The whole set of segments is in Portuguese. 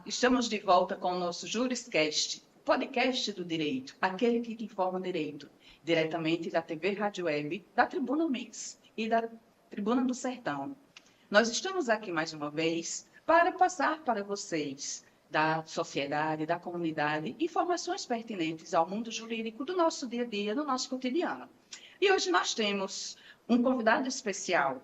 estamos de volta com o nosso JurisCast, podcast do direito, aquele que te informa direito, diretamente da TV Rádio Web, da Tribuna Mix e da Tribuna do Sertão. Nós estamos aqui mais uma vez para passar para vocês, da sociedade, da comunidade, informações pertinentes ao mundo jurídico do nosso dia a dia, do nosso cotidiano. E hoje nós temos um convidado especial.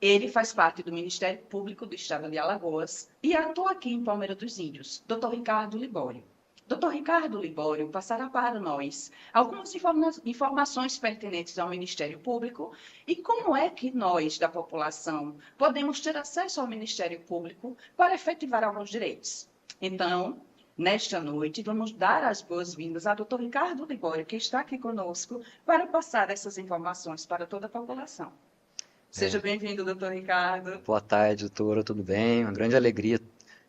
Ele faz parte do Ministério Público do Estado de Alagoas e atua aqui em Palmeira dos Índios, Dr. Ricardo Libório. Dr. Ricardo Libório passará para nós algumas informações pertinentes ao Ministério Público e como é que nós, da população, podemos ter acesso ao Ministério Público para efetivar alguns direitos. Então, nesta noite, vamos dar as boas-vindas ao Dr. Ricardo Libório, que está aqui conosco, para passar essas informações para toda a população. Seja bem-vindo, doutor Ricardo. Boa tarde, doutora, tudo bem? Uma grande alegria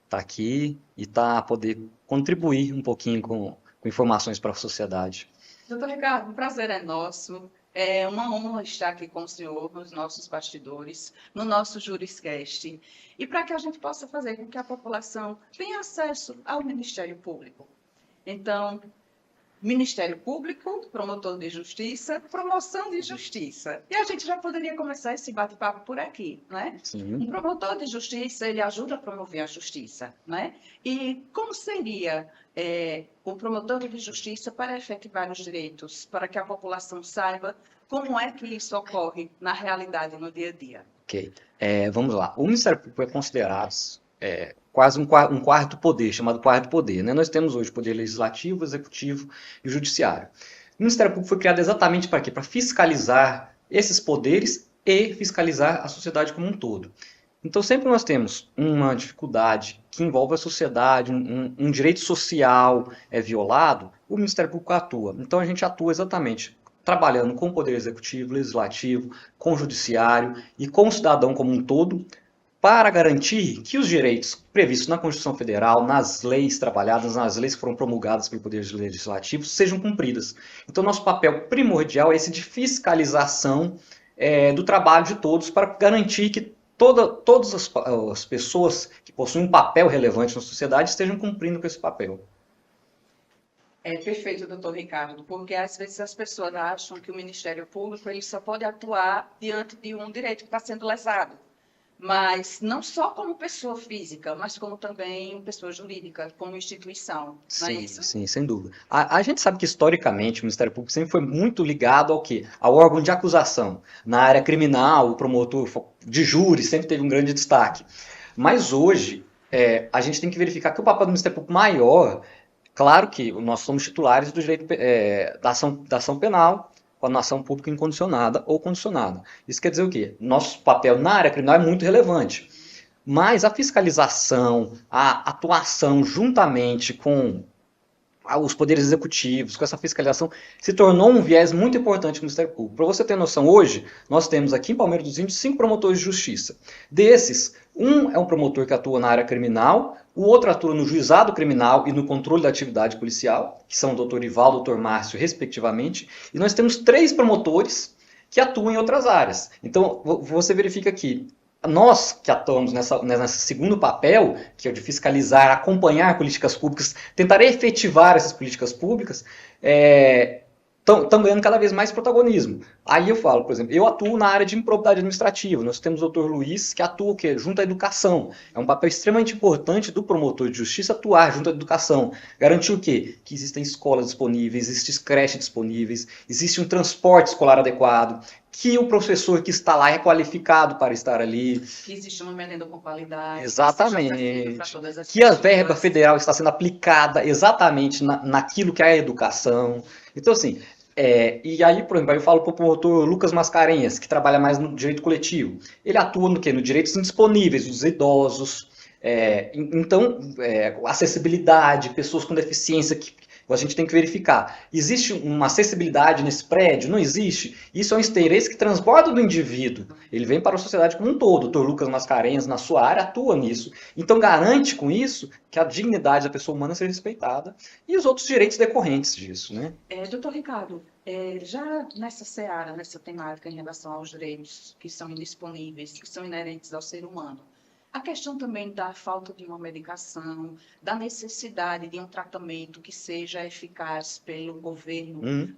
estar aqui e poder contribuir um pouquinho com informações para a sociedade. Doutor Ricardo, o prazer é nosso. É uma honra estar aqui com o senhor nos nossos bastidores, no nosso JurisCast, e para que a gente possa fazer com que a população tenha acesso ao Ministério Público. Então, Ministério Público, promotor de justiça, promoção de justiça. E a gente já poderia começar esse bate-papo por aqui, né? Sim. Um promotor de justiça, ele ajuda a promover a justiça, né? E como seria o promotor de justiça para efetivar os direitos, para que a população saiba como é que isso ocorre na realidade, no dia a dia? Ok. Vamos lá. O Ministério Público é considerado quase um quarto poder, chamado quarto poder, né? Nós temos hoje o poder legislativo, executivo e o judiciário. O Ministério Público foi criado exatamente para quê? Para fiscalizar esses poderes e fiscalizar a sociedade como um todo. Então, sempre nós temos uma dificuldade que envolve a sociedade, um direito social violado, o Ministério Público atua. Então, a gente atua exatamente trabalhando com o poder executivo, legislativo, com o judiciário e com o cidadão como um todo, para garantir que os direitos previstos na Constituição Federal, nas leis trabalhadas, nas leis que foram promulgadas pelo Poder Legislativo, sejam cumpridas. Então, nosso papel primordial é esse de fiscalização do trabalho de todos, para garantir que todas as pessoas que possuem um papel relevante na sociedade estejam cumprindo com esse papel. É perfeito, doutor Ricardo, porque às vezes as pessoas acham que o Ministério Público ele só pode atuar diante de um direito que está sendo lesado. Mas não só como pessoa física, mas como também pessoa jurídica, como instituição, não é isso? Sim, sem dúvida. A gente sabe que, historicamente, o Ministério Público sempre foi muito ligado ao quê? Ao órgão de acusação. Na área criminal, o promotor de júri sempre teve um grande destaque. Mas hoje, a gente tem que verificar que o papel do Ministério Público maior, claro que nós somos titulares do direito da ação penal, com a ação pública incondicionada ou condicionada. Isso quer dizer o quê? Nosso papel na área criminal é muito relevante. Mas a fiscalização, a atuação juntamente com os poderes executivos, com essa fiscalização, se tornou um viés muito importante no Ministério Público. Para você ter noção, hoje, nós temos aqui em Palmeira dos Índios 5 promotores de justiça. Desses, um é um promotor que atua na área criminal, o outro atua no juizado criminal e no controle da atividade policial, que são o doutor Ivaldo e o doutor Márcio, respectivamente, e nós temos 3 promotores que atuam em outras áreas. Então, você verifica que nós que atuamos nesse segundo papel, que é o de fiscalizar, acompanhar políticas públicas, tentar efetivar essas políticas públicas, estão ganhando cada vez mais protagonismo. Aí eu falo, por exemplo, eu atuo na área de improbidade administrativa. Nós temos o Dr. Luiz, que atua junto à educação. É um papel extremamente importante do promotor de justiça atuar junto à educação. Garantir o quê? Que existem escolas disponíveis, existem creches disponíveis, existe um transporte escolar adequado, que o professor que está lá é qualificado para estar ali. Que existe uma merenda com qualidade. Exatamente. Que a verba federal está sendo aplicada exatamente naquilo que é a educação. Então, assim, e aí, por exemplo, eu falo para o promotor Lucas Mascarenhas, que trabalha mais no direito coletivo. Ele atua no quê? No direitos indisponíveis, dos idosos. Então, acessibilidade, pessoas com deficiência que a gente tem que verificar. Existe uma acessibilidade nesse prédio? Não existe? Isso é um interesse que transborda do indivíduo. Ele vem para a sociedade como um todo. O Dr. Lucas Mascarenhas, na sua área, atua nisso. Então, garante com isso que a dignidade da pessoa humana seja respeitada e os outros direitos decorrentes disso, né? Doutor Ricardo, já nessa seara, nessa temática em relação aos direitos que são indisponíveis, que são inerentes ao ser humano, A questão também da falta de uma medicação, da necessidade de um tratamento que seja eficaz pelo governo,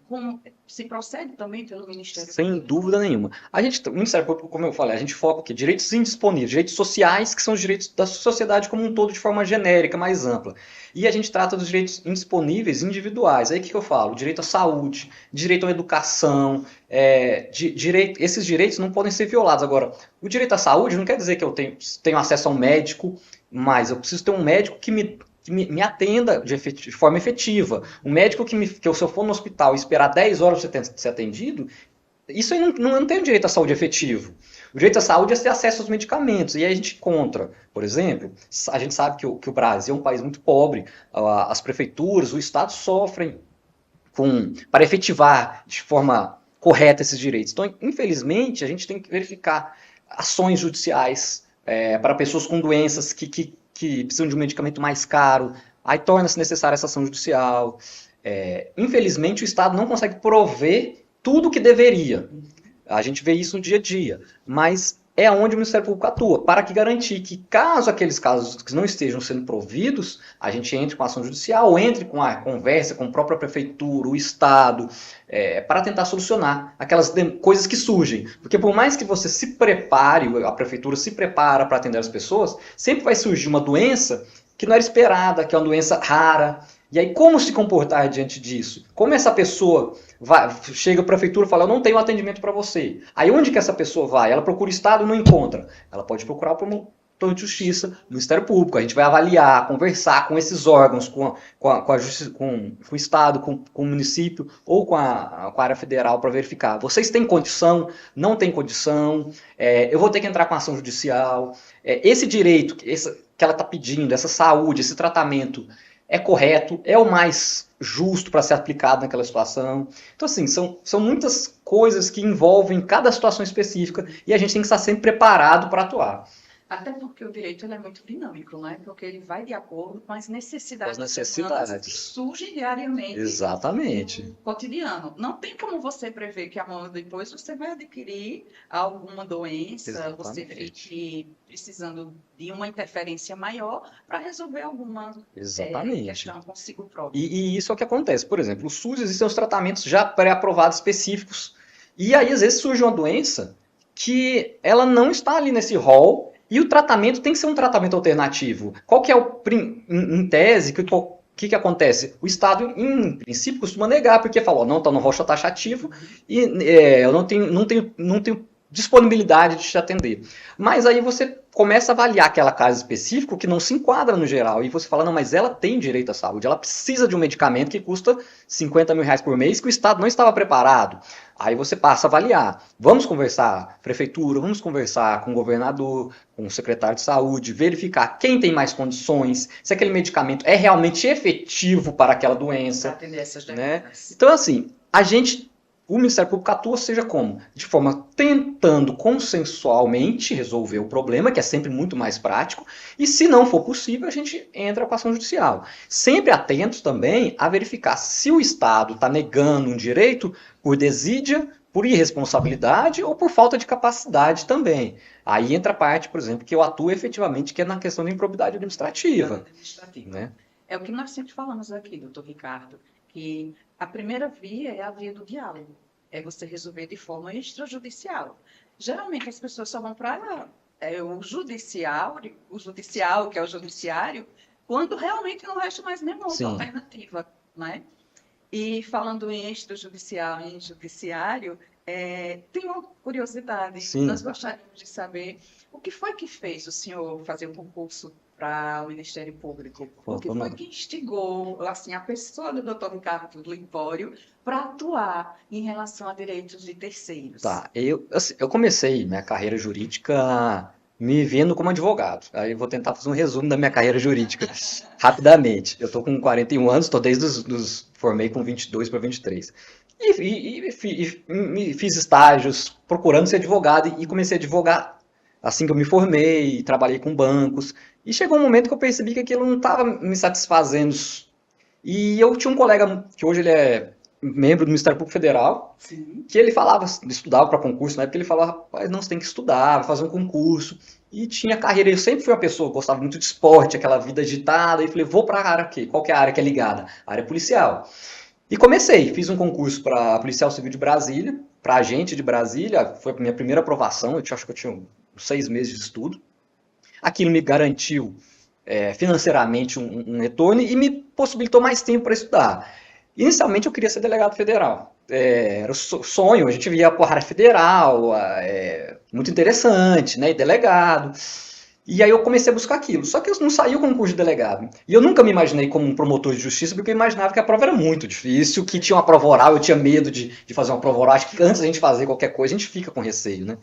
se procede também pelo Ministério Sem Público? dúvida nenhuma. O Ministério Público, como eu falei, a gente foca o quê? Direitos indisponíveis, direitos sociais, que são os direitos da sociedade como um todo, de forma genérica, mais ampla. E a gente trata dos direitos indisponíveis individuais. Aí o que eu falo? Direito à saúde, direito à educação, esses direitos não podem ser violados. Agora, o direito à saúde não quer dizer que eu tenho acesso a um médico, mas eu preciso ter um médico que me atenda de forma efetiva. Um médico que se eu for no hospital e esperar 10 horas para ser atendido, isso aí não tem o direito à saúde efetivo. O direito à saúde é ter acesso aos medicamentos. E aí a gente encontra, por exemplo, a gente sabe que o Brasil é um país muito pobre, as prefeituras, o Estado sofrem para efetivar de forma correta esses direitos. Então, infelizmente, a gente tem que verificar ações judiciais para pessoas com doenças que precisam de um medicamento mais caro, aí torna-se necessária essa ação judicial. Infelizmente, o Estado não consegue prover tudo o que deveria. A gente vê isso no dia a dia, mas é onde o Ministério Público atua, para que garantir que, caso aqueles casos que não estejam sendo providos, a gente entre com a ação judicial, ou entre com a conversa com a própria prefeitura, o Estado, para tentar solucionar aquelas coisas que surgem. Porque por mais que você se prepare, a prefeitura se prepara para atender as pessoas, sempre vai surgir uma doença que não era esperada, que é uma doença rara. E aí, como se comportar diante disso? Como essa pessoa chega à prefeitura e fala, eu não tenho atendimento para você. Aí onde que essa pessoa vai? Ela procura o Estado e não encontra. Ela pode procurar o promotor de justiça, no Ministério Público. A gente vai avaliar, conversar com esses órgãos, com o Estado, com o município ou com a área federal para verificar. Vocês têm condição? Não têm condição? Eu vou ter que entrar com ação judicial. Esse direito que ela está pedindo, essa saúde, esse tratamento, é correto, é o mais justo para ser aplicado naquela situação. Então, assim, são muitas coisas que envolvem cada situação específica e a gente tem que estar sempre preparado para atuar. Até porque o direito ele é muito dinâmico, né? Porque ele vai de acordo com as necessidades que surgem diariamente. Exatamente. No cotidiano. Não tem como você prever que amanhã depois você vai adquirir alguma doença, exatamente, você fique precisando de uma interferência maior para resolver alguma questão consigo próprio. E isso é o que acontece. Por exemplo, o SUS existem os tratamentos já pré-aprovados específicos. E aí, às vezes, surge uma doença que ela não está ali nesse rol. E o tratamento tem que ser um tratamento alternativo. Qual que é em tese, o que acontece? O Estado, em princípio, costuma negar, porque fala, não está no rocha taxativo e eu não tenho disponibilidade de te atender. Mas aí você começa a avaliar aquela casa específica que não se enquadra no geral, e você fala, não, mas ela tem direito à saúde, ela precisa de um medicamento que custa 50 mil reais por mês, que o Estado não estava preparado. Aí você passa a avaliar, vamos conversar, prefeitura, vamos conversar com o governador, com o secretário de saúde, verificar quem tem mais condições, se aquele medicamento é realmente efetivo para aquela doença. Para atender essas né? Então, assim, o Ministério Público atua seja como? De forma tentando consensualmente resolver o problema, que é sempre muito mais prático, e se não for possível, a gente entra com a ação judicial. Sempre atentos também a verificar se o Estado está negando um direito por desídia, por irresponsabilidade ou por falta de capacidade também. Aí entra a parte, por exemplo, que eu atuo efetivamente, que é na questão da improbidade administrativa. Né? É o que nós sempre falamos aqui, doutor Ricardo, que a primeira via é a via do diálogo. É você resolver de forma extrajudicial. Geralmente as pessoas só vão para o judicial, que é o judiciário, quando realmente não resta mais nenhuma outra alternativa. Né? E falando em extrajudicial e em judiciário, tem uma curiosidade. Sim. Nós gostaríamos de saber o que foi que fez o senhor fazer um concurso para o Ministério Público? O que foi que instigou assim, a pessoa do Dr. Ricardo Libório para atuar em relação a direitos de terceiros? Tá, eu comecei minha carreira jurídica me vendo como advogado. Aí eu vou tentar fazer um resumo da minha carreira jurídica rapidamente. Eu estou com 41 anos, estou formei com 22 para 23. E fiz estágios procurando ser advogado e comecei a advogar assim que eu me formei, trabalhei com bancos. E chegou um momento que eu percebi que aquilo não estava me satisfazendo. E eu tinha um colega, que hoje ele é membro do Ministério Público Federal, Sim. que ele estudava para concurso, na época ele falava, rapaz, não, você tem que estudar, vai fazer um concurso. e tinha carreira. Eu sempre fui uma pessoa que gostava muito de esporte, aquela vida agitada, e falei, vou para a área aqui. Qual que é a área que é ligada? A área policial. E comecei, fiz um concurso para Policial Civil de Brasília, para agente de Brasília, foi a minha primeira aprovação, acho que eu tinha uns 6 meses de estudo. Aquilo me garantiu financeiramente um retorno e me possibilitou mais tempo para estudar. Inicialmente eu queria ser delegado federal. Era o sonho, a gente via a área federal, muito interessante, né? E delegado. E aí eu comecei a buscar aquilo. Só que eu não saí o concurso de delegado. E eu nunca me imaginei como um promotor de justiça, porque eu imaginava que a prova era muito difícil, que tinha uma prova oral, eu tinha medo de fazer uma prova oral. Acho que antes da gente fazer qualquer coisa, a gente fica com receio, né?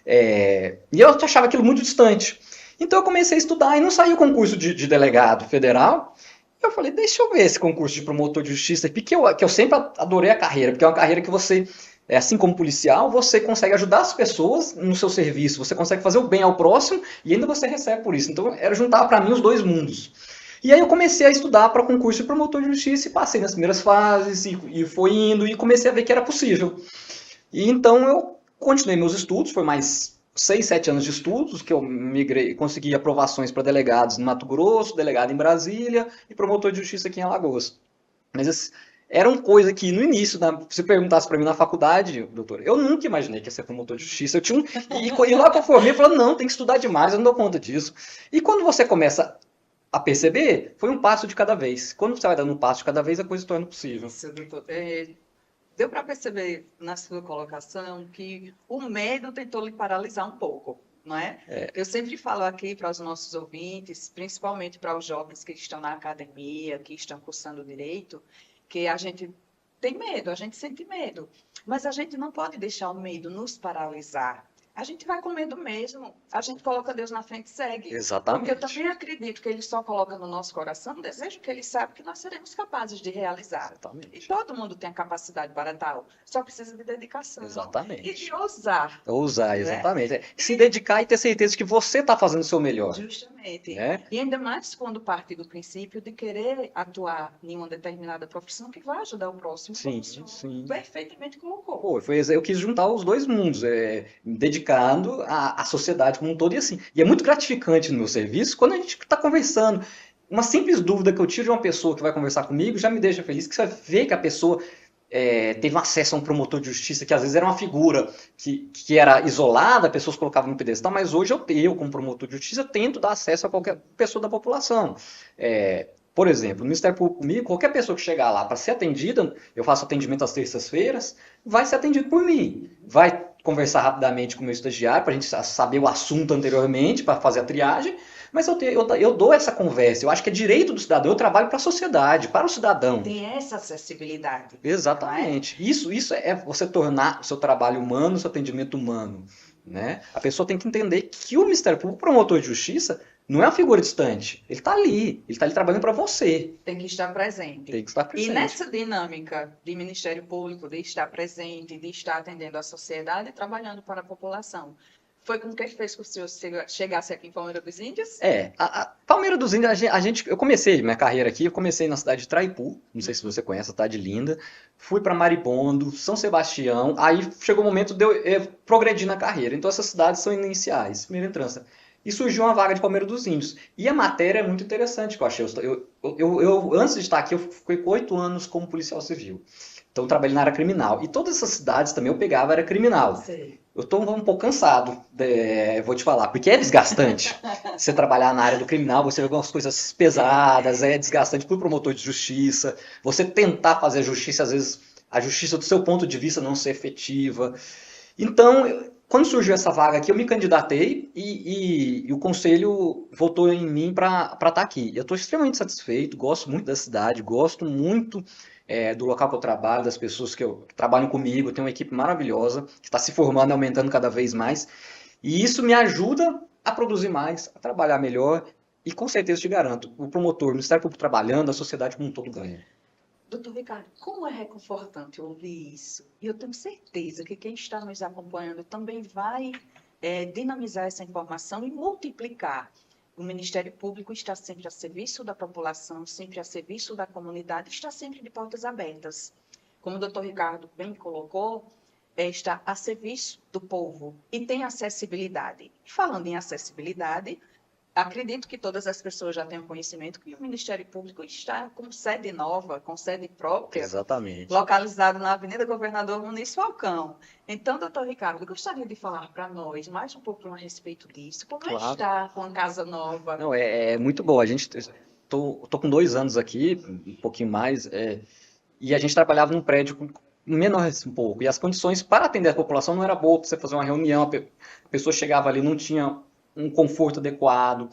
E eu achava aquilo muito distante. Então eu comecei a estudar e não saiu o concurso de delegado federal. Eu falei, deixa eu ver esse concurso de promotor de justiça, porque eu sempre adorei a carreira, porque é uma carreira que você, assim como policial, você consegue ajudar as pessoas no seu serviço, você consegue fazer o bem ao próximo e ainda você recebe por isso. Então era juntar para mim os dois mundos. E aí eu comecei a estudar para concurso de promotor de justiça e passei nas primeiras fases e foi indo e comecei a ver que era possível. E então eu continuei meus estudos, foi mais 6, 7 anos de estudos que eu migrei, consegui aprovações para delegados no Mato Grosso, delegado em Brasília e promotor de justiça aqui em Alagoas. Mas era uma coisa que no início, se perguntasse para mim na faculdade, doutor, eu nunca imaginei que ia ser promotor de justiça. E lá que eu formei, eu falei, não, tem que estudar demais, eu não dou conta disso. E quando você começa a perceber, foi um passo de cada vez. Quando você vai dando um passo de cada vez, a coisa se torna possível. Isso, doutor. Deu para perceber na sua colocação que o medo tentou lhe paralisar um pouco, não é? Eu sempre falo aqui para os nossos ouvintes, principalmente para os jovens que estão na academia, que estão cursando direito, que a gente tem medo, a gente sente medo, mas a gente não pode deixar o medo nos paralisar. A gente vai com medo mesmo, a gente coloca Deus na frente e segue. Exatamente. Porque eu também acredito que Ele só coloca no nosso coração um desejo que Ele sabe que nós seremos capazes de realizar. Exatamente. E todo mundo tem a capacidade para tal, só precisa de dedicação. Exatamente. E de ousar. Ousar, né? exatamente. Se dedicar e ter certeza de que você está fazendo o seu melhor. Justamente. Né? E ainda mais quando parte do princípio de querer atuar em uma determinada profissão que vai ajudar o próximo. Sim, como o senhor sim. perfeitamente colocou. Pô, eu quis juntar os dois mundos, me dedicando à sociedade como um todo. E é muito gratificante no meu serviço quando a gente está conversando. Uma simples dúvida que eu tiro de uma pessoa que vai conversar comigo já me deixa feliz, que você vê que a pessoa teve um acesso a um promotor de justiça que às vezes era uma figura que era isolada, pessoas colocavam no pedestal, mas hoje eu como promotor de justiça, tento dar acesso a qualquer pessoa da população. Por exemplo, no Ministério Público comigo, qualquer pessoa que chegar lá para ser atendida, eu faço atendimento às terças-feiras, vai ser atendido por mim. Vai conversar rapidamente com o meu estagiário, para a gente saber o assunto anteriormente, para fazer a triagem, mas eu dou essa conversa. Eu acho que é direito do cidadão, eu trabalho para a sociedade, para o cidadão. Tem essa acessibilidade. Exatamente. Isso é você tornar o seu trabalho humano, o seu atendimento humano. Né? A pessoa tem que entender que o Ministério Público, o promotor de justiça, não é uma figura distante. Ele está ali trabalhando para você. Tem que estar presente. Tem que estar presente. E nessa dinâmica de Ministério Público, de estar presente, de estar atendendo a sociedade e trabalhando para a população, foi com que fez com que o senhor chegasse aqui em Palmeira dos Índios? A Palmeira dos Índios, eu comecei minha carreira aqui, eu comecei na cidade de Traipu, não sei se você conhece, a cidade linda, fui para Maribondo, São Sebastião, aí chegou o momento de eu progredir na carreira, então essas cidades são iniciais, primeira entrância. E surgiu uma vaga de Palmeira dos Índios. E a matéria é muito interessante que eu achei. Antes de estar aqui, eu fiquei 8 anos como policial civil. Então eu trabalhei na área criminal. E todas essas cidades também eu pegava era criminal. Sei. Eu estou um pouco cansado, vou te falar, porque é desgastante. Você trabalhar na área do criminal, você vê algumas coisas pesadas, é desgastante para o promotor de justiça. Você tentar fazer a justiça, às vezes, a justiça do seu ponto de vista não ser efetiva. Então, quando surgiu essa vaga aqui, eu me candidatei e o conselho votou em mim para estar aqui. Eu estou extremamente satisfeito, gosto muito da cidade, gosto muito do local que eu trabalho, das pessoas que trabalham comigo. Eu tenho uma equipe maravilhosa, que está se formando e aumentando cada vez mais. E isso me ajuda a produzir mais, a trabalhar melhor. E com certeza te garanto, o promotor, o Ministério Público trabalhando, a sociedade como um todo ganha. Doutor Ricardo, como é reconfortante ouvir isso? E eu tenho certeza que quem está nos acompanhando também vai dinamizar essa informação e multiplicar. O Ministério Público está sempre a serviço da população, sempre a serviço da comunidade, está sempre de portas abertas. Como o doutor Ricardo bem colocou, é estar a serviço do povo e tem acessibilidade. Falando em acessibilidade, acredito que todas as pessoas já tenham conhecimento que o Ministério Público está com sede nova, com sede própria, Exatamente. localizado na Avenida Governador Muniz Falcão. Então, doutor Ricardo, eu gostaria de falar para nós mais um pouquinho a respeito disso. Como Claro. está com a casa nova? Não, é muito bom. Tô com 2 anos aqui, um pouquinho mais, e a gente trabalhava num prédio menor um pouco. E as condições para atender a população não era boa para você fazer uma reunião, a pessoa chegava ali, não tinha um conforto adequado.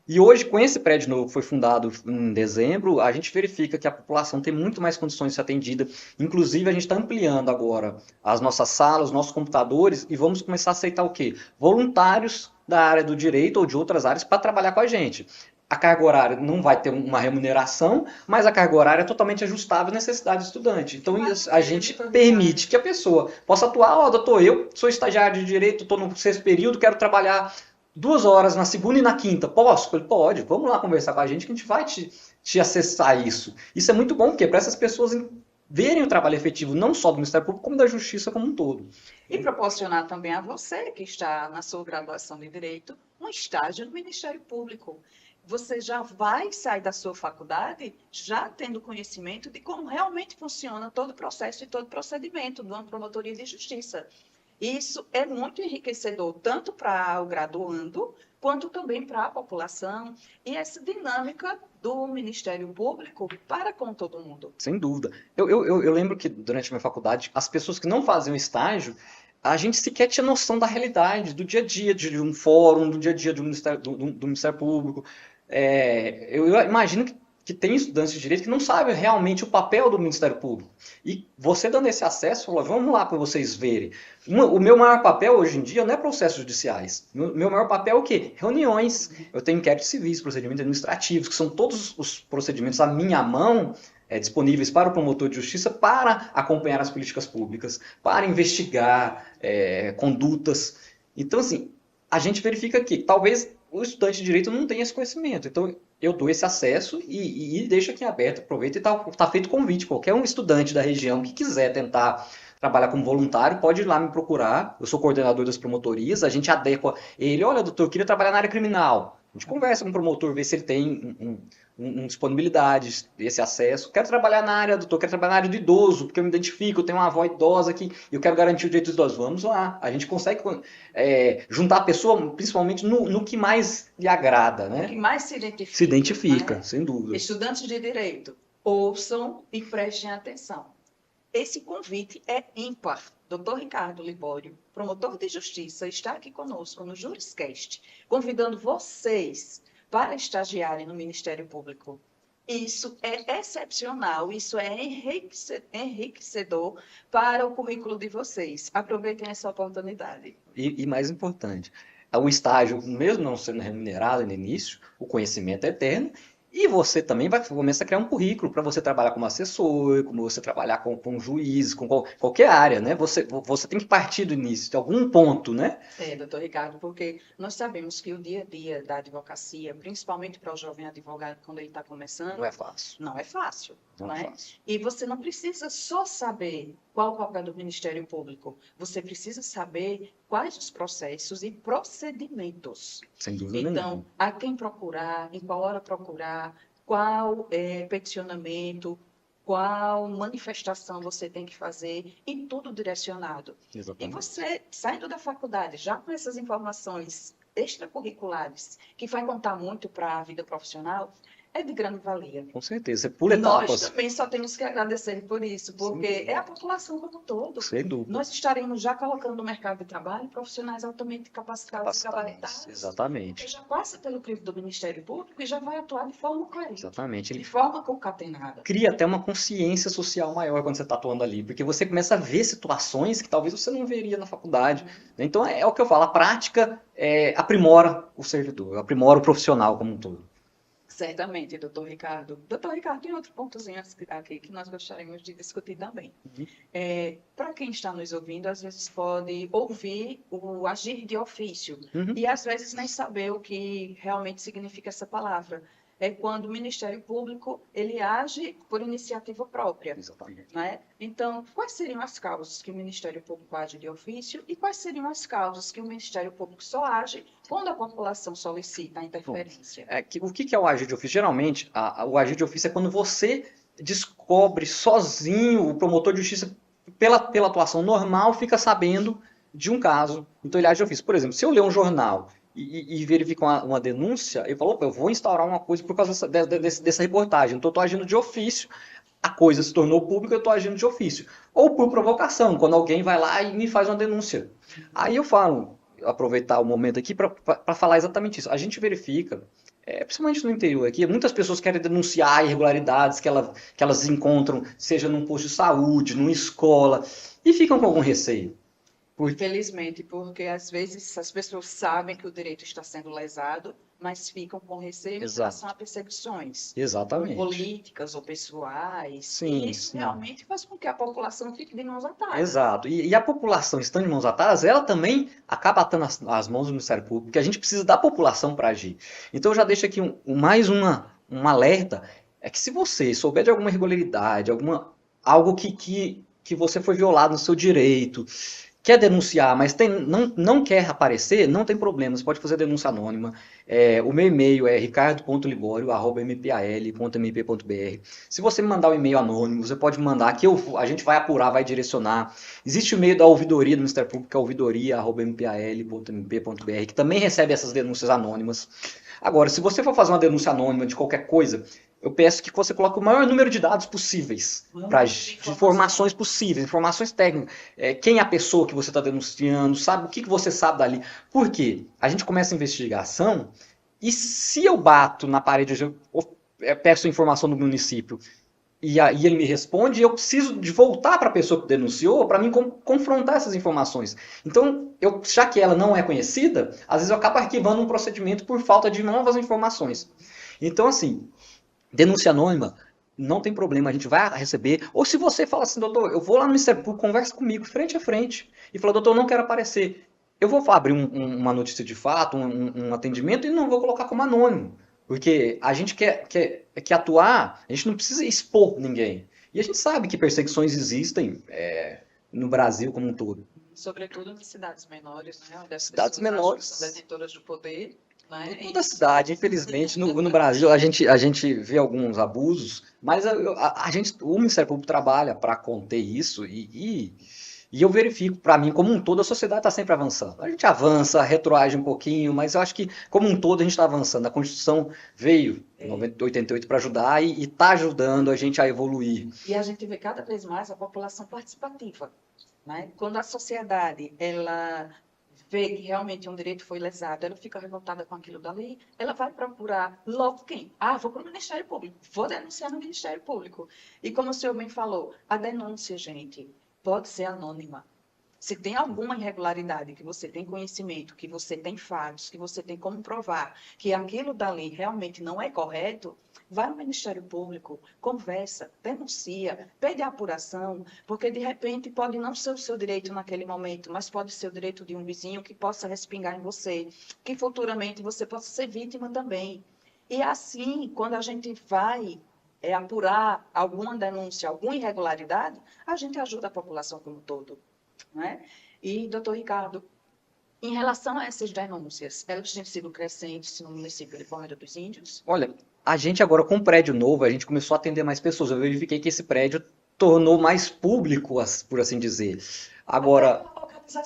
E hoje, com esse prédio novo que foi fundado em dezembro, a gente verifica que a população tem muito mais condições de ser atendida. Inclusive, a gente está ampliando agora as nossas salas, os nossos computadores, e vamos começar a aceitar o quê? Voluntários da área do direito ou de outras áreas para trabalhar com a gente. A carga horária não vai ter uma remuneração, mas a carga horária é totalmente ajustável às necessidades do estudante. Então, a gente permite que a pessoa possa atuar. Ó, doutor, eu sou estagiário de direito, estou no 6º período, quero trabalhar 2 horas na segunda e na quinta. Posso? Ele pode. Vamos lá conversar com a gente que a gente vai te acessar isso. Isso é muito bom, porque para essas pessoas verem o trabalho efetivo, não só do Ministério Público, como da Justiça como um todo. E proporcionar também a você, que está na sua graduação de Direito, um estágio no Ministério Público. Você já vai sair da sua faculdade já tendo conhecimento de como realmente funciona todo o processo e todo o procedimento de uma promotoria de justiça. Isso é muito enriquecedor, tanto para o graduando, quanto também para a população, e essa dinâmica do Ministério Público para com todo mundo. Sem dúvida. Eu lembro que durante a minha faculdade, as pessoas que não faziam estágio, a gente sequer tinha noção da realidade, do dia a dia de um fórum, do dia a dia do Ministério Público. Eu imagino que tem estudantes de direito que não sabem realmente o papel do Ministério Público. E você dando esse acesso, fala, vamos lá para vocês verem. O meu maior papel hoje em dia não é processos judiciais. Meu maior papel é o quê? Reuniões. Eu tenho inquéritos civis, procedimentos administrativos, que são todos os procedimentos à minha mão, disponíveis para o promotor de justiça para acompanhar as políticas públicas, para investigar condutas. Então, assim, a gente verifica que talvez o estudante de direito não tenha esse conhecimento. Então, eu dou esse acesso e deixo aqui aberto, aproveita e tá feito convite. Qualquer um estudante da região que quiser tentar trabalhar como voluntário, pode ir lá me procurar. Eu sou coordenador das promotorias, a gente adequa ele. Olha, doutor, eu queria trabalhar na área criminal. A gente conversa com o promotor, vê se ele tem disponibilidade, esse acesso. Quero trabalhar na área, doutor, quero trabalhar na área do idoso, porque eu me identifico, eu tenho uma avó idosa aqui e eu quero garantir o direito dos idosos. Vamos lá. A gente consegue juntar a pessoa, principalmente no que mais lhe agrada, né? O que mais se identifica. Se identifica, né? Sem dúvida. Estudantes de direito, ouçam e prestem atenção. Esse convite é ímpar. Dr. Ricardo Libório, promotor de justiça, está aqui conosco no Juriscast, convidando vocês para estagiarem no Ministério Público. Isso é excepcional, isso é enriquecedor para o currículo de vocês. Aproveitem essa oportunidade. E mais importante, o estágio, mesmo não sendo remunerado no início, o conhecimento é eterno. E você também vai começar a criar um currículo para você trabalhar como assessor, como você trabalhar com juiz, com qualquer área, né? Você tem que partir do início, de algum ponto, né? Doutor Ricardo, porque nós sabemos que o dia a dia da advocacia, principalmente para o jovem advogado, quando ele está começando... Não é fácil. Não é fácil. Não é fácil. E você não precisa só saber qual o papel do Ministério Público. Você precisa saber quais os processos e procedimentos. Sem dúvida Então, nenhuma. a quem procurar, em qual hora procurar, qual peticionamento, qual manifestação você tem que fazer, e tudo direcionado. Exatamente. E você, saindo da faculdade, já com essas informações extracurriculares, que vai contar muito para a vida profissional, é de grande valia. Com certeza. Você pula etapas. Nós também só temos que agradecer por isso, porque é a população como um todo. Sem dúvida. Nós estaremos já colocando no mercado de trabalho profissionais altamente capacitados e gabaritados. Exatamente. Que já passa pelo crivo do Ministério Público e já vai atuar de forma coerente. Exatamente. De forma concatenada. Cria até uma consciência social maior quando você está atuando ali, porque você começa a ver situações que talvez você não veria na faculdade. Então, é o que eu falo, a prática aprimora o servidor, aprimora o profissional como um todo. Certamente, doutor Ricardo. Doutor Ricardo, tem outro pontozinho aqui que nós gostaríamos de discutir também. Para quem está nos ouvindo, às vezes pode ouvir o agir de ofício e às vezes nem saber o que realmente significa essa palavra. é quando o Ministério Público ele age por iniciativa própria. Exatamente. Né? Então, quais seriam as causas que o Ministério Público age de ofício e quais seriam as causas que o Ministério Público só age quando a população solicita a interferência? O que é o agir de ofício? Geralmente, o agir de ofício é quando você descobre sozinho, o promotor de justiça, pela atuação normal, fica sabendo de um caso. Então ele age de ofício. Por exemplo, se eu ler um jornal e verifico uma denúncia, eu falo, opa, eu vou instaurar uma coisa por causa dessa reportagem. Então eu estou agindo de ofício. A coisa se tornou pública, eu estou agindo de ofício. Ou por provocação, quando alguém vai lá e me faz uma denúncia. Aí eu falo, aproveitar o momento aqui para falar exatamente isso. A gente verifica, principalmente no interior aqui, muitas pessoas querem denunciar irregularidades que elas encontram, seja num posto de saúde, numa escola, e ficam com algum receio. Infelizmente, porque às vezes as pessoas sabem que o direito está sendo lesado, mas ficam com receio em relação a perseguições. Exatamente. Políticas ou pessoais. Sim, e isso sim. realmente faz com que a população fique de mãos atadas. Exato. E a população estando de mãos atadas, ela também acaba atando as mãos do Ministério Público, porque a gente precisa da população para agir. Então eu já deixo aqui mais um alerta, é que se você souber de alguma irregularidade, algo que você foi violado no seu direito, quer denunciar, mas não quer aparecer, não tem problema, você pode fazer denúncia anônima. O meu e-mail é ricardo.liborio@mpal.mp.br. Se você me mandar um e-mail anônimo, você pode mandar que a gente vai apurar, vai direcionar. Existe o e-mail da ouvidoria do Ministério Público, que é ouvidoria@mpal.mp.br, que também recebe essas denúncias anônimas. Agora, se você for fazer uma denúncia anônima de qualquer coisa, eu peço que você coloque o maior número de dados possíveis, de informações possíveis, informações técnicas. Quem é a pessoa que você está denunciando, sabe o que você sabe dali. Por quê? A gente começa a investigação e se eu bato na parede, eu peço a informação do município e ele me responde, eu preciso de voltar para a pessoa que denunciou para mim confrontar essas informações. Então, já que ela não é conhecida, às vezes eu acabo arquivando um procedimento por falta de novas informações. Então, assim, denúncia anônima, não tem problema, a gente vai receber. Ou se você fala assim, doutor, eu vou lá no Ministério Público, conversa comigo, frente a frente, e fala, doutor, eu não quero aparecer. Eu vou abrir uma notícia de fato, um atendimento, e não vou colocar como anônimo. Porque a gente quer atuar, a gente não precisa expor ninguém. E a gente sabe que perseguições existem no Brasil como um todo. Sobretudo nas cidades menores, né? Onde as cidades menores são detentoras do poder. Né? Em toda a cidade, infelizmente, no Brasil a gente vê alguns abusos, mas o Ministério Público trabalha para conter isso e eu verifico, para mim, como um todo, a sociedade está sempre avançando. A gente avança, retroage um pouquinho, mas eu acho que, como um todo, a gente está avançando. A Constituição veio em 88 para ajudar e está ajudando a gente a evoluir. E a gente vê cada vez mais a população participativa. Né? Quando a sociedade ela vê que realmente um direito foi lesado, ela fica revoltada com aquilo dali, ela vai procurar logo quem? Vou para o Ministério Público, vou denunciar no Ministério Público. E como o senhor bem falou, a denúncia, gente, pode ser anônima. Se tem alguma irregularidade que você tem conhecimento, que você tem fatos, que você tem como provar que aquilo dali realmente não é correto, vai ao Ministério Público, conversa, denuncia, pede a apuração, porque de repente pode não ser o seu direito naquele momento, mas pode ser o direito de um vizinho que possa respingar em você, que futuramente você possa ser vítima também. E assim, quando a gente vai apurar alguma denúncia, alguma irregularidade, a gente ajuda a população como um todo. Né? E, doutor Ricardo, em relação a essas denúncias, elas têm sido crescentes no município de Palmeira dos Índios? Olha, a gente agora com o prédio novo, a gente começou a atender mais pessoas. Eu verifiquei que esse prédio tornou mais público, por assim dizer. Agora,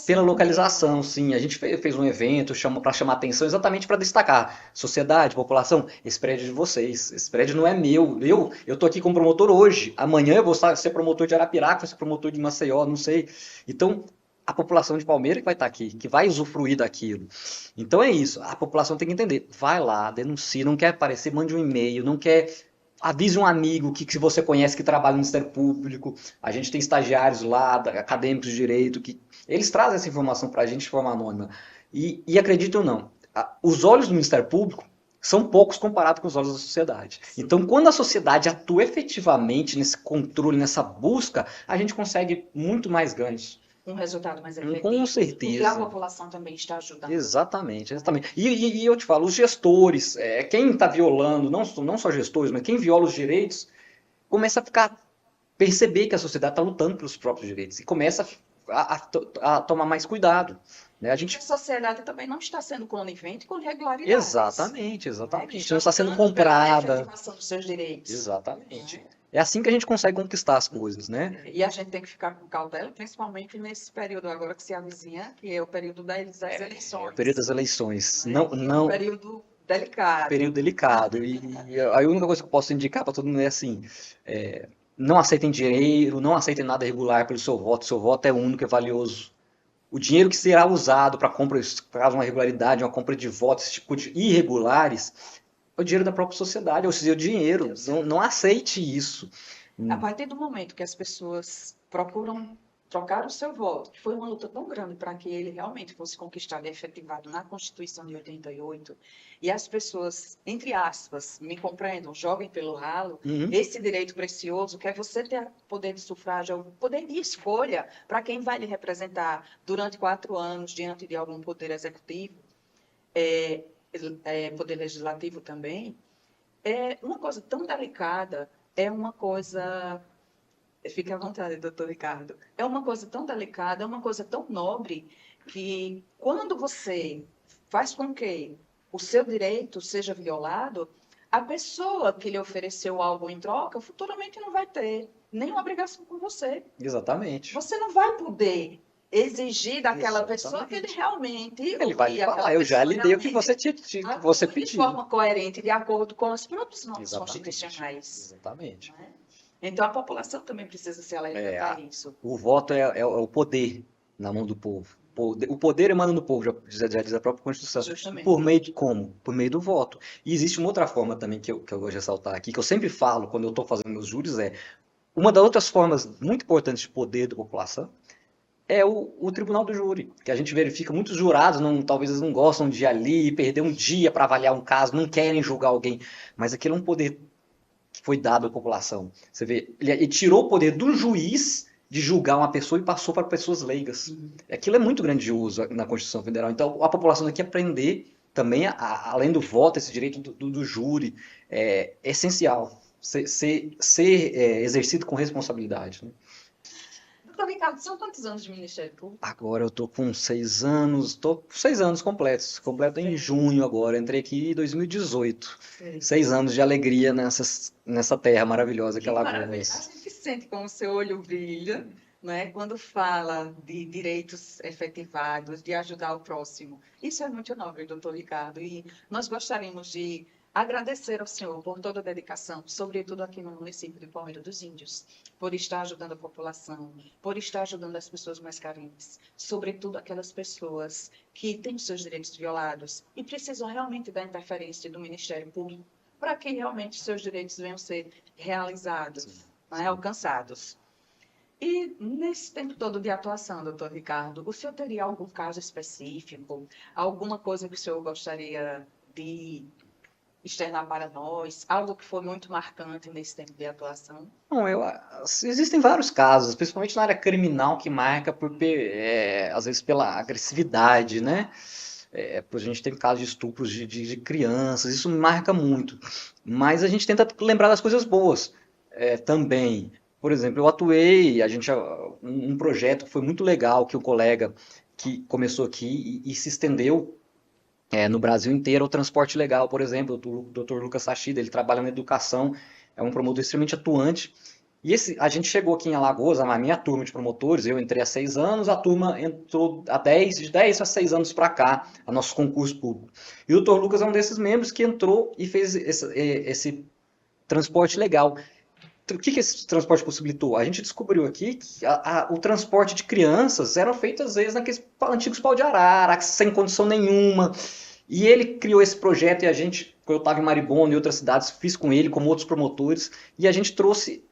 pela localização, sim. A gente fez um evento para chamar atenção exatamente para destacar. Sociedade, população, esse prédio é de vocês. Esse prédio não é meu. Eu estou aqui como promotor hoje. Amanhã eu vou ser promotor de Arapiraca, vou ser promotor de Maceió, não sei. Então, a população de Palmeira que vai estar aqui, que vai usufruir daquilo. Então é isso. A população tem que entender. Vai lá, denuncie. Não quer aparecer, mande um e-mail. Não quer... Avise um amigo que você conhece que trabalha no Ministério Público. A gente tem estagiários lá, acadêmicos de direito, que eles trazem essa informação para a gente de forma anônima. E acreditem ou não, os olhos do Ministério Público são poucos comparados com os olhos da sociedade. Então, quando a sociedade atua efetivamente nesse controle, nessa busca, a gente consegue muito mais ganhos. um resultado mais efetivo. Com Porque a certeza. população também está ajudando. Exatamente, exatamente. E eu te falo, os gestores, quem está violando, não só gestores, mas quem viola os direitos, começa a perceber que a sociedade está lutando pelos próprios direitos e começa a tomar mais cuidado. Né? A sociedade também não está sendo conivente com irregularidades. Exatamente, Né? exatamente. Que Não está sendo lutando pela comprada. efetivação dos seus direitos. Exatamente. Né? É assim que a gente consegue conquistar as coisas, né? E a gente tem que ficar com cautela, principalmente nesse período agora que se avizinha, que é o período das eleições. O período das eleições. Né? Não, Que é não, um período delicado. período delicado. E a única coisa que eu posso indicar para todo mundo é assim: não aceitem dinheiro, não aceitem nada irregular pelo seu voto. Seu voto é único, é valioso. O dinheiro que será usado para compra, caso uma irregularidade, uma compra de votos, esse tipo de irregulares, é o dinheiro da própria sociedade, é o seu dinheiro. Não aceite isso. A partir do momento que as pessoas procuram trocar o seu voto, que foi uma luta tão grande para que ele realmente fosse conquistado e efetivado na Constituição de 88, e as pessoas, entre aspas, me compreendam, joguem pelo ralo, esse direito precioso, que é você ter poder de sufrágio, poder de escolha para quem vai lhe representar durante 4 anos diante de algum poder executivo, poder legislativo também, é uma coisa tão delicada, é uma coisa... Fique à vontade, doutor Ricardo. É uma coisa tão delicada, é uma coisa tão nobre, que quando você faz com que o seu direito seja violado, a pessoa que lhe ofereceu algo em troca, futuramente não vai ter nenhuma obrigação com você. Exatamente. Você não vai poder exigir daquela pessoa que ele realmente... Ele vai lhe falar, eu já lhe dei o que você pediu. De forma coerente, de acordo com as próprias normas constitucionais. Exatamente. Né? Então, a população também precisa se alertar a isso. O voto é o poder na mão do povo. O poder emana do povo, já diz a própria Constituição. Justamente. Por meio de como? Por meio do voto. E existe uma outra forma também que eu gosto de ressaltar aqui, que eu sempre falo quando eu estou fazendo meus júris, uma das outras formas muito importantes de poder da população é o tribunal do júri, que a gente verifica muitos jurados, talvez eles não gostam de ir ali, perder um dia para avaliar um caso, não querem julgar alguém, mas aquilo é um poder que foi dado à população. Você vê, ele tirou o poder do juiz de julgar uma pessoa e passou para pessoas leigas. Aquilo é muito grandioso na Constituição Federal. Então, a população tem que aprender também, além do voto, esse direito do júri, é essencial. Ser exercido com responsabilidade. Né? Doutor Ricardo, são quantos anos de Ministério Público? Agora eu tô com 6 anos, tô com 6 anos completos. Completo em junho agora, entrei aqui em 2018. 6 anos de alegria nessa terra maravilhosa que é Alagoas. A gente sente como o seu olho brilha, né, quando fala de direitos efetivados, de ajudar o próximo. Isso é muito nobre, doutor Ricardo, e nós gostaríamos de agradecer ao senhor por toda a dedicação, sobretudo aqui no município de Palmeira dos Índios, por estar ajudando a população, por estar ajudando as pessoas mais carentes, sobretudo aquelas pessoas que têm os seus direitos violados e precisam realmente da interferência do Ministério Público para que realmente seus direitos venham a ser realizados, né, alcançados. E nesse tempo todo de atuação, doutor Ricardo, o senhor teria algum caso específico, alguma coisa que o senhor gostaria de externar para nós, algo que foi muito marcante nesse tempo de atuação? Não, existem vários casos, principalmente na área criminal, que marca às vezes pela agressividade, né? A gente teve casos de estupros de crianças, isso me marca muito. Mas a gente tenta lembrar das coisas boas também. Por exemplo, eu atuei, um projeto que foi muito legal, que o colega que começou aqui e se estendeu no Brasil inteiro, o transporte legal, por exemplo, o Dr. Lucas Sachida, ele trabalha na educação, é um promotor extremamente atuante. E a gente chegou aqui em Alagoas, a minha turma de promotores, eu entrei há 6 anos, a turma entrou de 10 a 6 anos para cá, a nosso concurso público. E o Dr. Lucas é um desses membros que entrou e fez esse transporte legal. O que esse transporte possibilitou? A gente descobriu aqui que o transporte de crianças era feito, às vezes, naqueles antigos pau de arara, sem condição nenhuma. E ele criou esse projeto e quando eu estava em Maribona e outras cidades, fiz com ele, como outros promotores, e a gente trouxe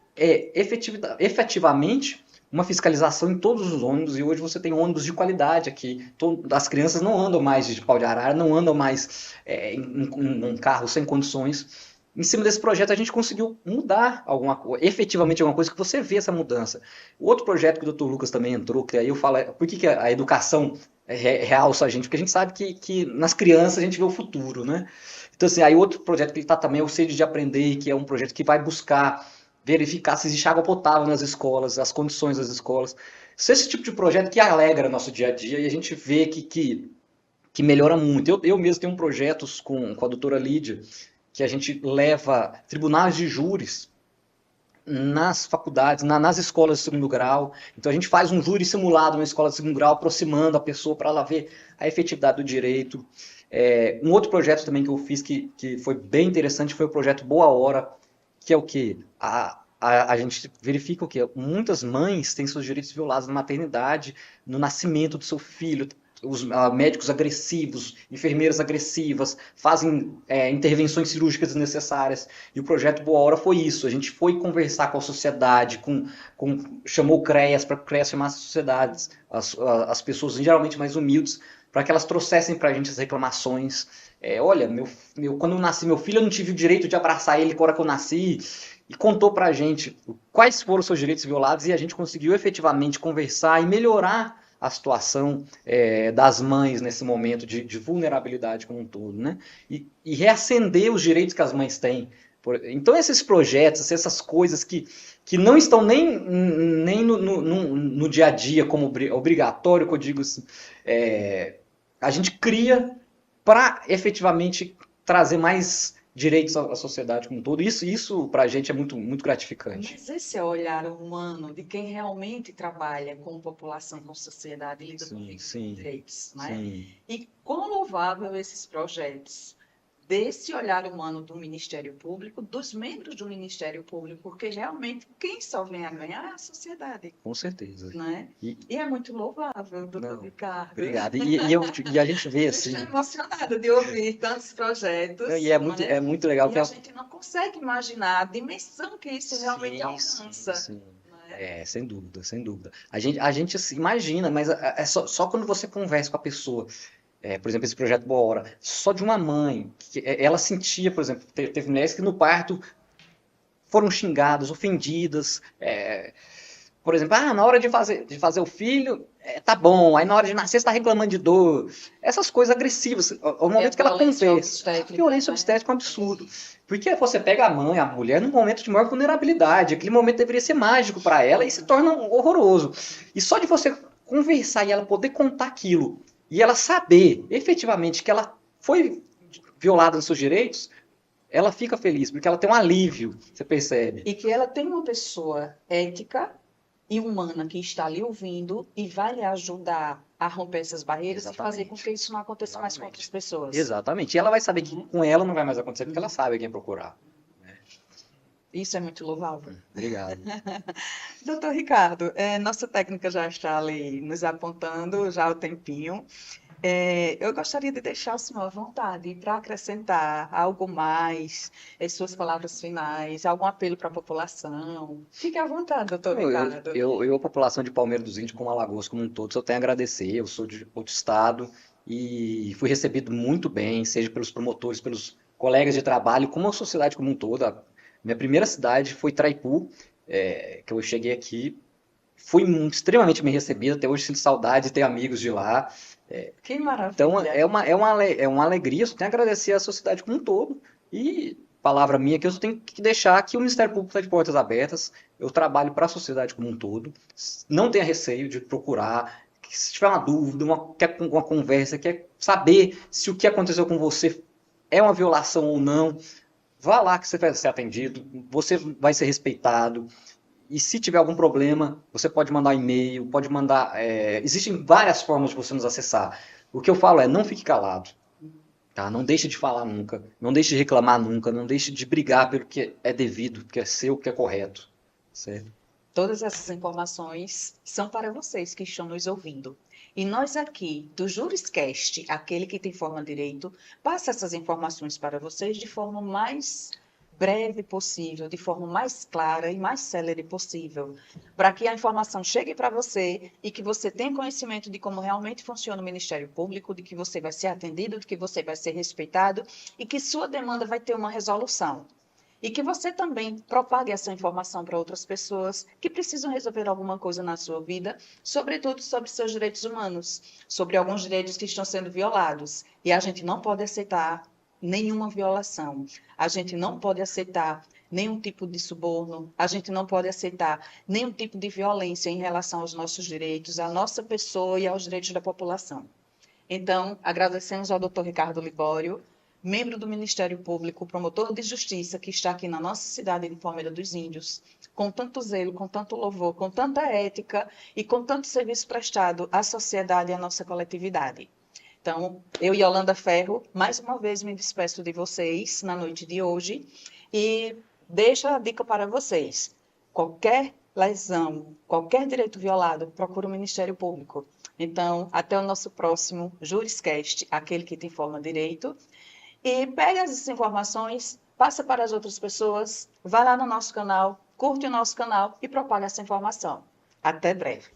efetivamente uma fiscalização em todos os ônibus, e hoje você tem ônibus de qualidade aqui. As crianças não andam mais de pau de arara, não andam mais em um carro sem condições. em cima desse projeto a gente conseguiu mudar alguma coisa, efetivamente alguma coisa que você vê essa mudança. O outro projeto que o Dr. Lucas também entrou, que aí eu falo, por que a educação realça a gente? Porque a gente sabe que nas crianças a gente vê o futuro, né? Então, assim, aí outro projeto que ele está também é o Sede de Aprender, que é um projeto que vai buscar verificar se existe água potável nas escolas, as condições das escolas. Isso é esse tipo de projeto que alegra nosso dia a dia e a gente vê que melhora muito. Eu mesmo tenho um projeto com a doutora Lídia, que a gente leva tribunais de júris nas faculdades, nas escolas de segundo grau. Então a gente faz um júri simulado na escola de segundo grau, aproximando a pessoa para ela ver a efetividade do direito. Um outro projeto também que eu fiz que foi bem interessante foi o projeto Boa Hora, que é o quê? A gente verifica o quê? Muitas mães têm seus direitos violados na maternidade, no nascimento do seu filho, os médicos agressivos, enfermeiras agressivas, fazem intervenções cirúrgicas desnecessárias. E o projeto Boa Hora foi isso. A gente foi conversar com a sociedade, chamou o CREAS para o CREAS chamar as sociedades, as pessoas geralmente mais humildes, para que elas trouxessem para a gente as reclamações. Olha, quando eu nasci meu filho, eu não tive o direito de abraçar ele na hora que eu nasci. E contou para a gente quais foram os seus direitos violados e a gente conseguiu efetivamente conversar e melhorar a situação das mães nesse momento de vulnerabilidade como um todo, né? E reacender os direitos que as mães têm. Então, esses projetos, essas coisas que não estão nem no dia a dia como obrigatório, que eu digo assim, a gente cria para efetivamente trazer mais direitos à sociedade como um todo. Isso para a gente é muito, muito gratificante. Mas esse é o olhar humano de quem realmente trabalha com população, com sociedade, e lida com direitos, né? Sim. E quão louvável esses projetos desse olhar humano do Ministério Público, dos membros do Ministério Público, porque realmente quem só vem a ganhar é a sociedade. Com certeza. Né? E é muito louvável, doutor Ricardo. Obrigado. E a gente vê assim. Eu estou emocionada de ouvir tantos projetos. E é muito legal. E a gente não consegue imaginar a dimensão que isso realmente alcança. Sim. Sem dúvida, sem dúvida. A gente se imagina, mas é só quando você conversa com a pessoa. Por exemplo, esse projeto Boa Hora, só de uma mãe, que ela sentia, por exemplo, teve mulheres que no parto foram xingadas, ofendidas, por exemplo, na hora de fazer o filho, tá bom, aí na hora de nascer você está reclamando de dor, essas coisas agressivas, o momento que ela conversa, a violência obstétrica é um absurdo, porque você pega a mãe, a mulher, num momento de maior vulnerabilidade, aquele momento deveria ser mágico para ela e se torna horroroso, e só de você conversar e ela poder contar aquilo, e ela saber efetivamente que ela foi violada nos seus direitos, ela fica feliz, porque ela tem um alívio, você percebe. E que ela tem uma pessoa ética e humana que está ali ouvindo e vai lhe ajudar a romper essas barreiras. Exatamente. E fazer com que isso não aconteça mais com outras pessoas. Exatamente. E ela vai saber que com ela não vai mais acontecer, porque ela sabe quem procurar. Isso é muito louvável. Obrigado. Doutor Ricardo, nossa técnica já está ali nos apontando já há um tempinho. Eu gostaria de deixar o senhor à vontade para acrescentar algo mais, suas palavras finais, algum apelo para a população. Fique à vontade, doutor Ricardo. A população de Palmeira dos Índios, como Alagoas como um todo, só tenho a agradecer. Eu sou de outro estado e fui recebido muito bem, seja pelos promotores, pelos colegas de trabalho, como a sociedade como um todo. Minha primeira cidade foi Traipu, que eu cheguei aqui. Fui extremamente bem recebido, até hoje sinto saudade de ter amigos de lá. Que maravilha. Então é uma alegria, só tenho a agradecer à sociedade como um todo. E palavra minha que eu só tenho que deixar que o Ministério Público está de portas abertas. Eu trabalho para a sociedade como um todo. Não tenha receio de procurar. Se tiver uma dúvida, quer uma conversa, quer saber se o que aconteceu com você é uma violação ou não, vá lá que você vai ser atendido, você vai ser respeitado. E se tiver algum problema, você pode mandar e-mail, pode mandar... existem várias formas de você nos acessar. O que eu falo não fique calado. Tá? Não deixe de falar nunca, não deixe de reclamar nunca, não deixe de brigar pelo que é devido, que é seu, que é correto. Certo? Todas essas informações são para vocês que estão nos ouvindo. E nós aqui, do JurisCast, aquele que tem forma direito, passa essas informações para vocês de forma mais breve possível, de forma mais clara e mais célere possível, para que a informação chegue para você e que você tenha conhecimento de como realmente funciona o Ministério Público, de que você vai ser atendido, de que você vai ser respeitado e que sua demanda vai ter uma resolução. e que você também propague essa informação para outras pessoas que precisam resolver alguma coisa na sua vida, sobretudo sobre seus direitos humanos, sobre alguns direitos que estão sendo violados. E a gente não pode aceitar nenhuma violação. A gente não pode aceitar nenhum tipo de suborno, a gente não pode aceitar nenhum tipo de violência em relação aos nossos direitos, à nossa pessoa e aos direitos da população. Então, agradecemos ao Dr. Ricardo Libório, membro do Ministério Público, promotor de justiça, que está aqui na nossa cidade de Palmeira dos Índios, com tanto zelo, com tanto louvor, com tanta ética e com tanto serviço prestado à sociedade e à nossa coletividade. Então, eu, Yolanda Ferro, mais uma vez me despeço de vocês na noite de hoje e deixo a dica para vocês. Qualquer lesão, qualquer direito violado, procura o Ministério Público. Então, até o nosso próximo JurisCast, aquele que te informa direito. E pega essas informações, passa para as outras pessoas, vá lá no nosso canal, curte o nosso canal e propaga essa informação. Até breve.